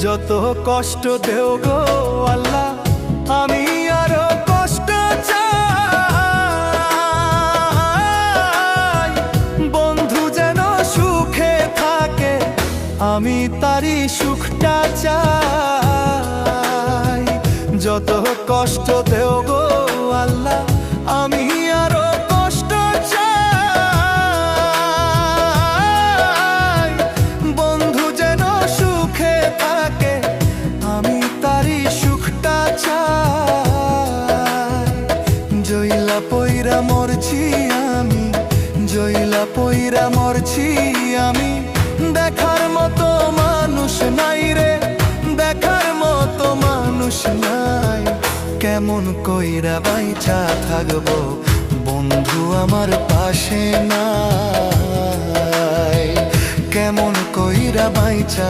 যত কষ্ট দেও গো আল্লাহ, আমি আরো কষ্ট চাই। বন্ধু যেন সুখে থাকে, আমি তারই সুখটা চাই। যত কষ্ট দেও গো আল্লাহ, আমি আরো কষ্ট চাই। বন্ধু যেন সুখে থাকে, আমি তারই সুখটা চাই। জইলা পইরা মরছি আমি, জইলা পইরা মরছি আমি। দেখার মতো মানুষ নাই রে, দেখার মতো মানুষ নাই। কেমন কইরা বাইচা থাকবো, বন্ধু আমার পাশে নাই। কেমন কইরা বাইচা